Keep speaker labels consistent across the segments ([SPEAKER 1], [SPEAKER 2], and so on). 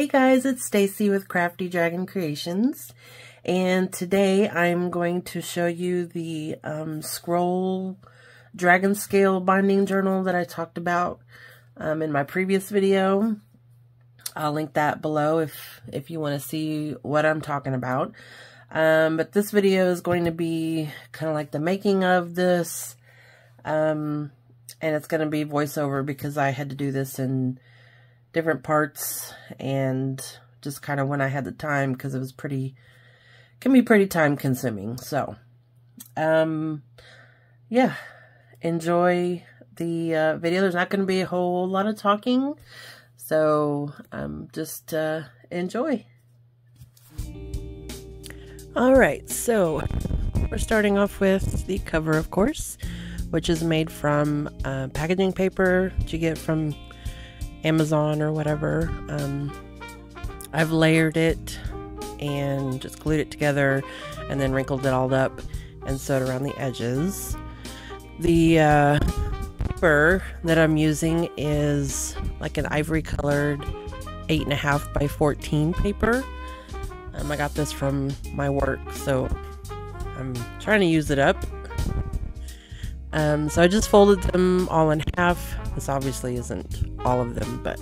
[SPEAKER 1] Hey guys, it's Stacy with Crafty Dragon Creations, and today I'm going to show you the scroll dragon scale binding journal that I talked about in my previous video. I'll link that below if you want to see what I'm talking about. But this video is going to be kind of like the making of this, and it's going to be voiceover because I had to do this in different parts and just kind of when I had the time, because it was can be pretty time consuming. So yeah, enjoy the video. There's not going to be a whole lot of talking, so just enjoy. Alright, so we're starting off with the cover, of course, which is made from packaging paper that you get from Amazon or whatever. I've layered it and just glued it together and then wrinkled it all up and sewed around the edges. The paper that I'm using is like an ivory colored 8.5 by 14 paper. I got this from my work, so I'm trying to use it up. So I just folded them all in half. This obviously isn't all of them, but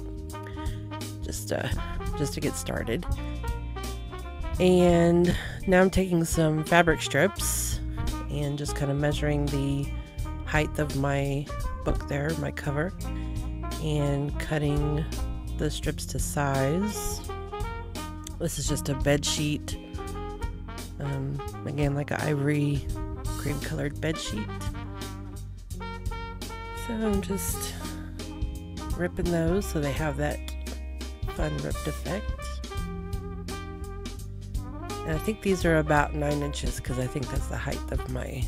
[SPEAKER 1] just to get started. And now I'm taking some fabric strips and just kind of measuring the height of my book there, my cover, and cutting the strips to size. This is just a bed sheet. Again, like an ivory cream colored bed sheet. So I'm just ripping those so they have that fun ripped effect. And I think these are about 9 inches because I think that's the height of my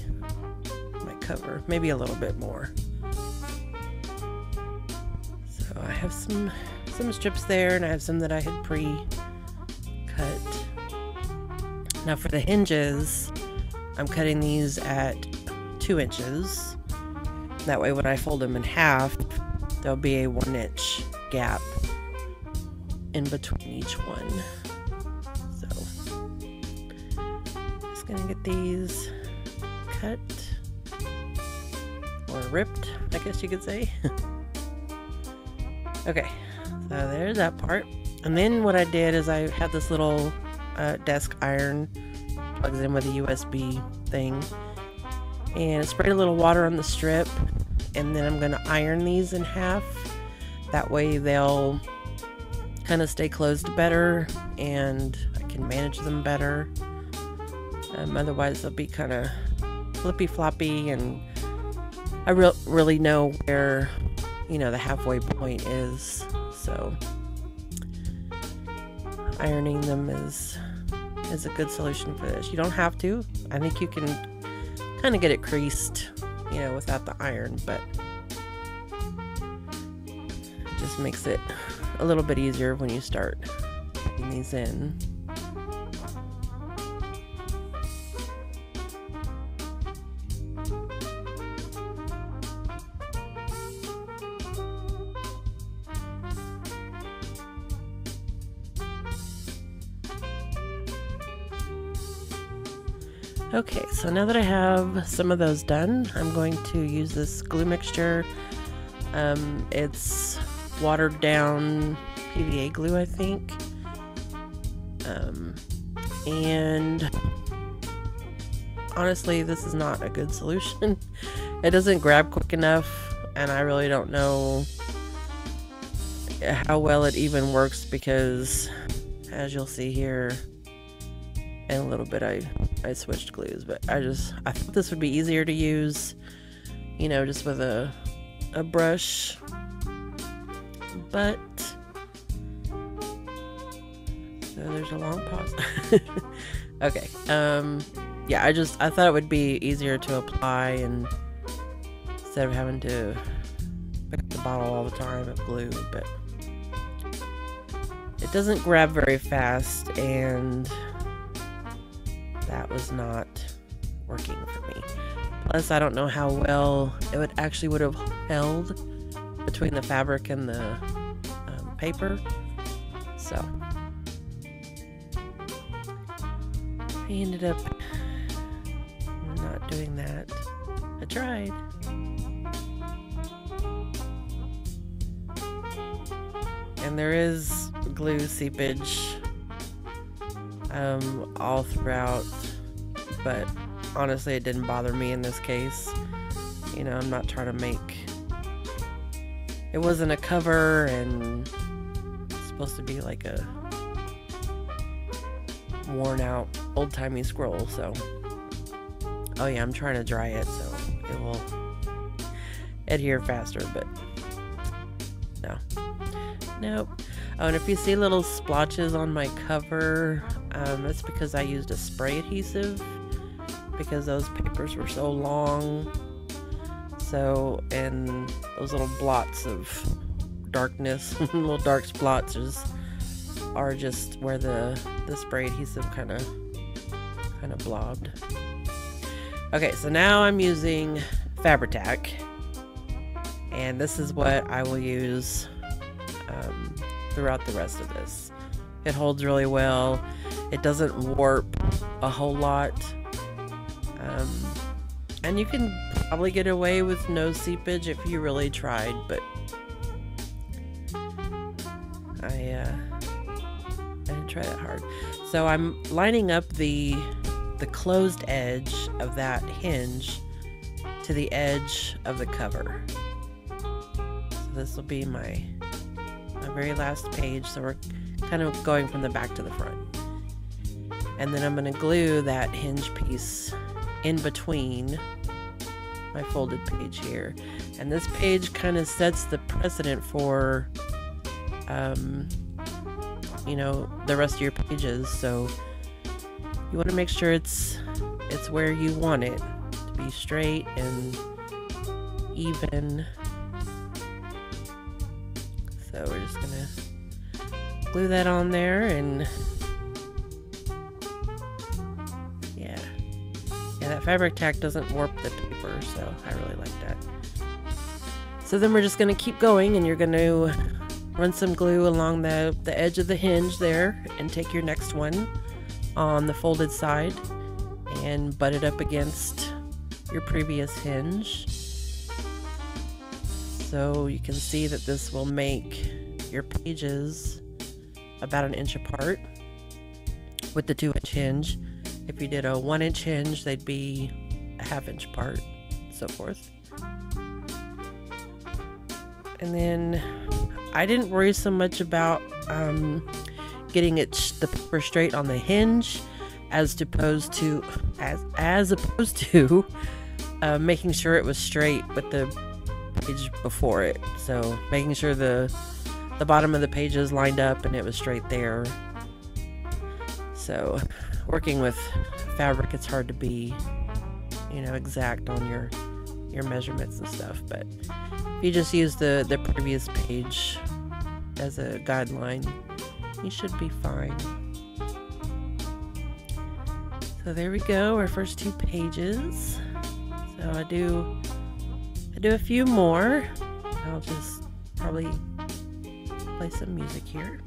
[SPEAKER 1] cover, maybe a little bit more. So I have some strips there, and I have some that I had pre-cut. Now for the hinges, I'm cutting these at 2 inches. That way when I fold them in half, there'll be a 1-inch gap in between each one. So, just gonna get these cut, or ripped, I guess you could say. Okay, so there's that part. And then what I did is I had this little desk iron, plugs in with a USB thing, and I sprayed a little water on the strip, and then I'm going to iron these in half. That way they'll kind of stay closed better and I can manage them better. Otherwise they'll be kind of flippy floppy, and I really know where, you know, the halfway point is. So ironing them is a good solution for this. You don't have to. I think you can kind of get it creased, you know, without the iron, but it just makes it a little bit easier when you start putting these in. Okay, so now that I have some of those done, I'm going to use this glue mixture. It's watered down PVA glue, I think. And honestly, this is not a good solution. It doesn't grab quick enough, and I really don't know how well it even works because, as you'll see here in a little bit, I switched glues, but I thought this would be easier to use, you know, just with a brush. But so there's a long pause. Okay, yeah, I thought it would be easier to apply, and instead of having to pick up the bottle all the time of glue. But it doesn't grab very fast, and that was not working for me. Plus, I don't know how well it would have held between the fabric and the paper. So I ended up not doing that. I tried. And there is glue seepage all throughout, but honestly it didn't bother me in this case. You know, I'm not trying to make, it wasn't a cover, and it's supposed to be like a worn out old-timey scroll, so oh yeah, I'm trying to dry it so it will adhere faster, but no. Nope. Oh, and if you see little splotches on my cover, that's because I used a spray adhesive because those papers were so long. So, and those little blots of darkness, little dark splotches, are just where the spray adhesive kind of blobbed. Okay, so now I'm using Fabri-Tac, and this is what I will use throughout the rest of this. It holds really well. It doesn't warp a whole lot, and you can probably get away with no seepage if you really tried, but I didn't try that hard. So I'm lining up the closed edge of that hinge to the edge of the cover. So this will be my very last page, so we're kind of going from the back to the front. And then I'm going to glue that hinge piece in between my folded page here. And this page kind of sets the precedent for you know, the rest of your pages, so you want to make sure it's where you want it to be, straight and even. So we're just gonna glue that on there, and yeah, that Fabri-Tac doesn't warp the paper, so I really like that. So then we're just gonna keep going, and you're gonna run some glue along the edge of the hinge there, and take your next one on the folded side and butt it up against your previous hinge. So you can see that this will make your pages about 1 inch apart with the 2-inch hinge. If you did a 1-inch hinge, they'd be a 1/2 inch apart, so forth. And then I didn't worry so much about getting the paper straight on the hinge as opposed to making sure it was straight with the page before it. So making sure the bottom of the pages lined up and it was straight there. So working with fabric, it's hard to be, you know, exact on your measurements and stuff, but if you just use the previous page as a guideline, you should be fine. So there we go, our first 2 pages. So I do a few more. I'll just probably play some music here.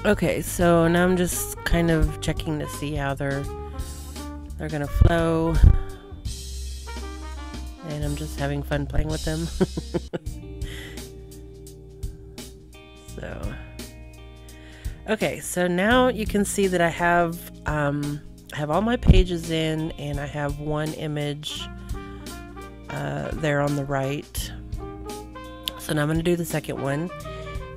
[SPEAKER 1] Okay, so now I'm just kind of checking to see how they're gonna flow, and I'm just having fun playing with them. So, okay, so now you can see that I have all my pages in, and I have one image there on the right. So now I'm going to do the second one,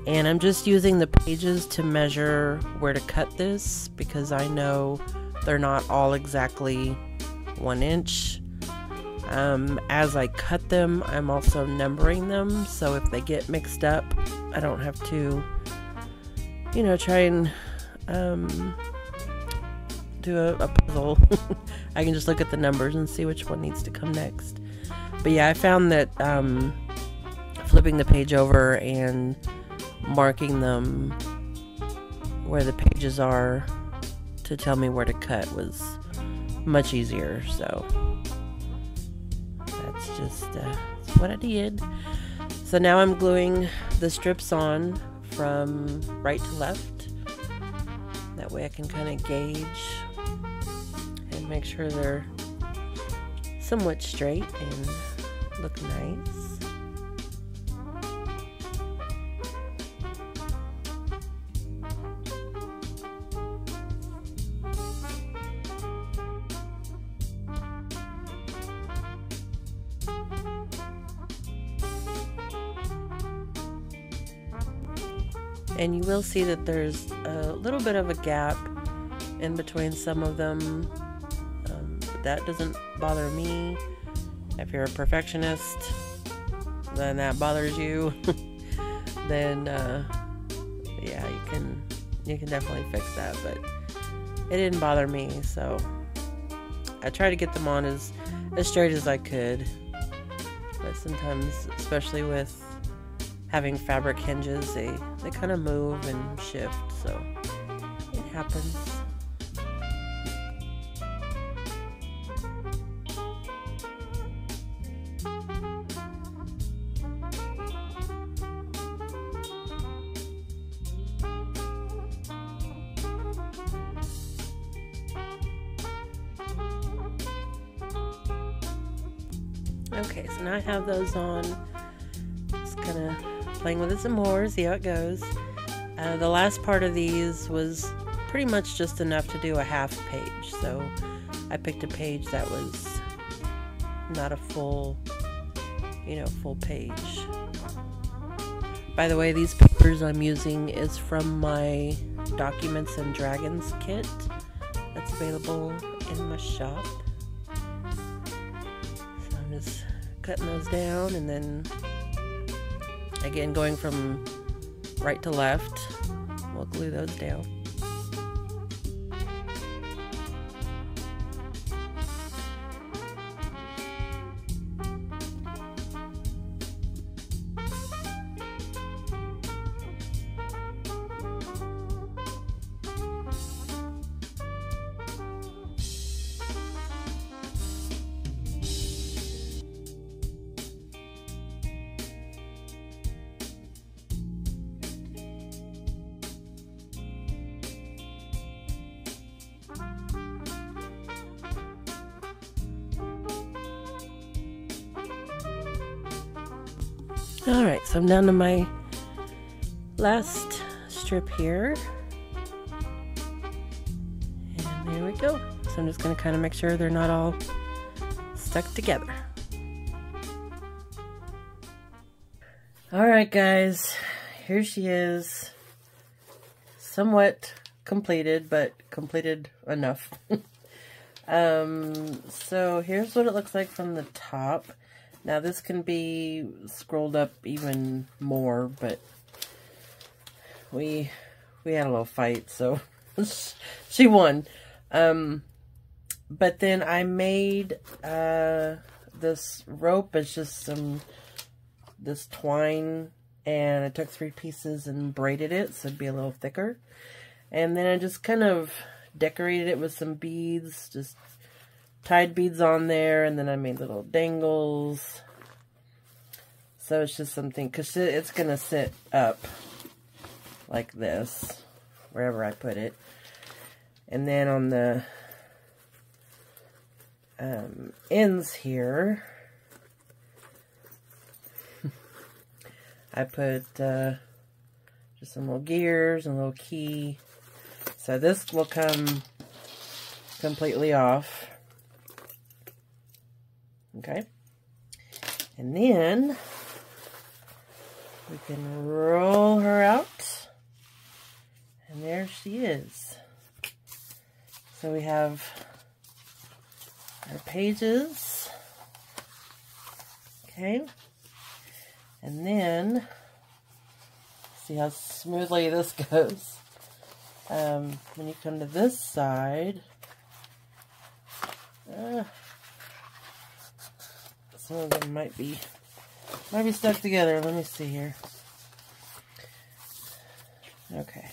[SPEAKER 1] and I'm just using the pages to measure where to cut this, because I know they're not all exactly 1 inch. As I cut them, I'm also numbering them, so if they get mixed up, I don't have to, you know, try and do a puzzle. I can just look at the numbers and see which one needs to come next. But yeah, I found that flipping the page over and marking them where the pages are to tell me where to cut was much easier, so that's just that's what I did. So now I'm gluing the strips on from right to left. That way I can kind of gauge and make sure they're somewhat straight and look nice. And you will see that there's a little bit of a gap in between some of them. But that doesn't bother me. If you're a perfectionist, then that bothers you. Then yeah, you can definitely fix that. But it didn't bother me, so I tried to get them on as straight as I could. But sometimes, especially with having fabric hinges, they kind of move and shift, so it happens. Okay, so now I have those on. Just kind of playing with it some more, see how it goes. The last part of these was pretty much just enough to do a half page, so I picked a page that was not a full, full page. By the way, these papers I'm using is from my Documents and Dragons kit that's available in my shop. So I'm just cutting those down, and then again, going from right to left, we'll glue those down. Alright, so I'm down to my last strip here. And there we go. So I'm just going to kind of make sure they're not all stuck together. Alright guys, here she is. Somewhat completed, but completed enough. So here's what it looks like from the top. Now this can be scrolled up even more, but we had a little fight, so she won. But then I made this rope. It's just this twine, and I took 3 pieces and braided it so it'd be a little thicker. And then I just kind of decorated it with some beads, just tied beads on there, and then I made little dangles. So it's just something, because it's going to sit up like this. wherever I put it. And then on the ends here, I put just some little gears and a little key. So this will come completely off. Okay. And then we can roll her out. And there she is. So we have our pages. Okay. And then, see how smoothly this goes. When you come to this side, some of them might be stuck together. Let me see here. Okay.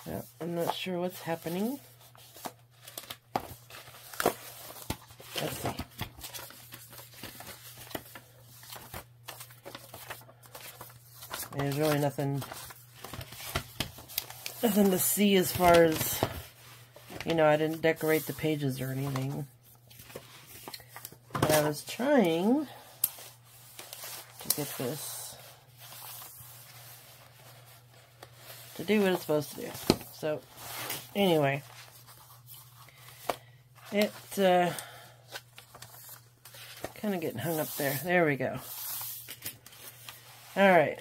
[SPEAKER 1] Now, I'm not sure what's happening. Let's see. There's really nothing to see as far as, you know, I didn't decorate the pages or anything. But I was trying to get this to do what it's supposed to do. So, anyway, it kind of getting hung up there. There we go. Alright,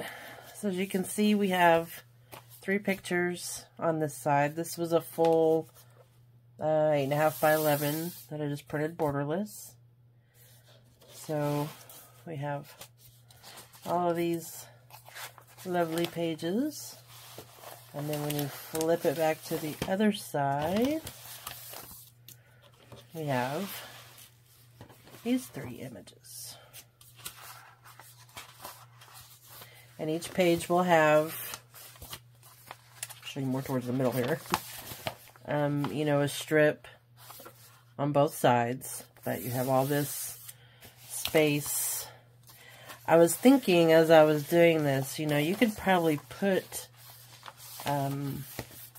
[SPEAKER 1] so as you can see, we have 3 pictures on this side. This was a full 8.5 by 11 that I just printed borderless. So we have all of these lovely pages. And then when you flip it back to the other side, we have these 3 images. And each page will have, show you more towards the middle here, you know, a strip on both sides, but you have all this space. I was thinking as I was doing this, you know, you could probably put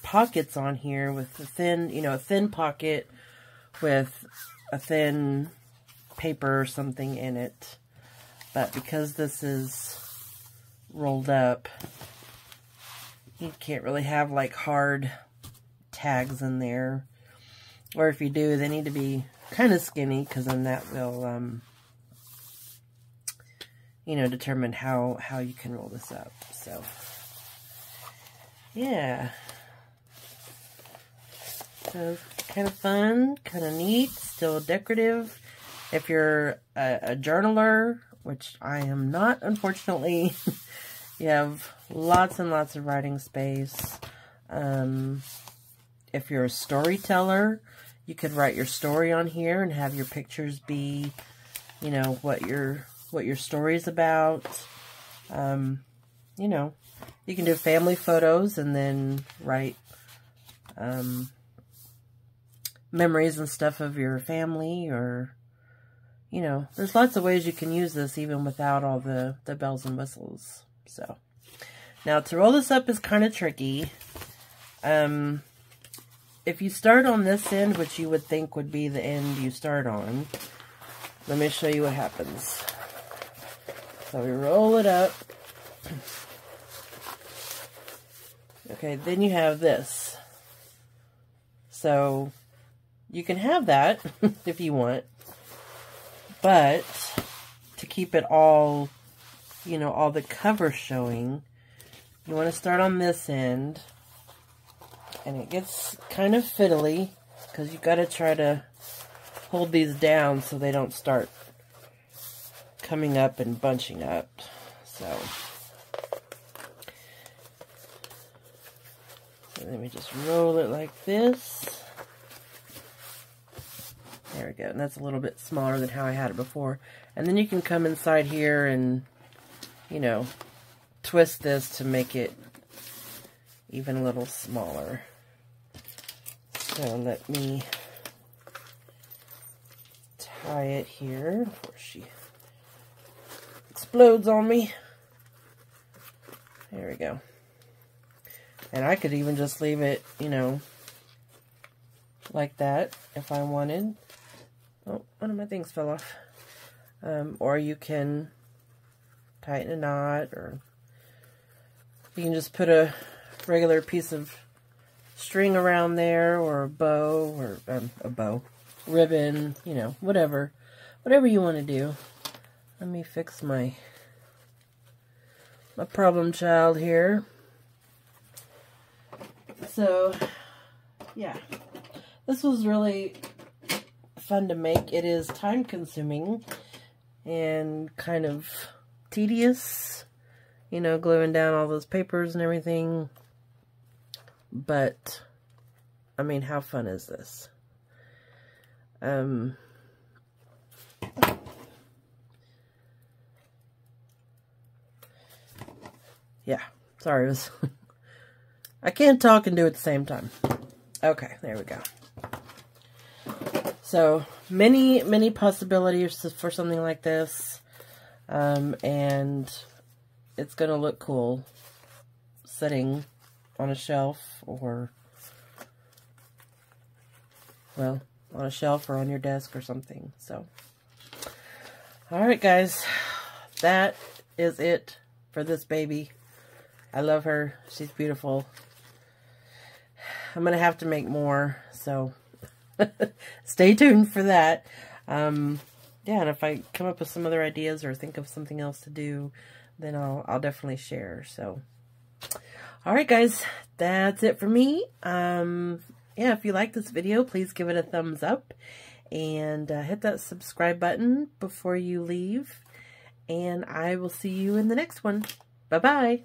[SPEAKER 1] pockets on here with a thin, you know, a thin pocket with a thin paper or something in it. But because this is rolled up, you can't really have like hard tags in there. Or if you do, they need to be kind of skinny, because then that will, you know, determine how you can roll this up. So, yeah. So, kind of fun, kind of neat, still decorative. If you're a journaler, which I am not, unfortunately, you have lots and lots of writing space. If you're a storyteller, you could write your story on here and have your pictures be, you know, what your story's about. You know, you can do family photos and then write memories and stuff of your family, or, you know, there's lots of ways you can use this even without all the bells and whistles. So, now to roll this up is kind of tricky. If you start on this end, which you would think would be the end you start on, let me show you what happens. So we roll it up. Okay, then you have this. So you can have that if you want, but to keep it all, you know, all the cover showing, you want to start on this end. And it gets kind of fiddly, because you've got to try to hold these down so they don't start coming up and bunching up. So let me just roll it like this. There we go. And that's a little bit smaller than how I had it before. And then you can come inside here and, you know, twist this to make it even a little smaller. So let me tie it here before she explodes on me. There we go. And I could even just leave it, you know, like that if I wanted. Oh, one of my things fell off. Or you can tighten a knot, or you can just put a regular piece of string around there, or a bow, or ribbon, you know, whatever you want to do. Let me fix my problem child here. So, yeah, this was really fun to make. It is time consuming and kind of tedious, you know, gluing down all those papers and everything. But, I mean, how fun is this? Yeah, sorry, it was I can't talk and do it at the same time. Okay, there we go. So, many possibilities for something like this. And it's going to look cool sitting on a shelf, or, well, on a shelf or on your desk or something. So, alright guys, that is it for this baby. I love her. She's beautiful. I'm going to have to make more, so stay tuned for that. Yeah, and if I come up with some other ideas or think of something else to do, then I'll definitely share. So, alright guys, that's it for me. Yeah, if you like this video, please give it a thumbs up, and hit that subscribe button before you leave, and I will see you in the next one. Bye-bye.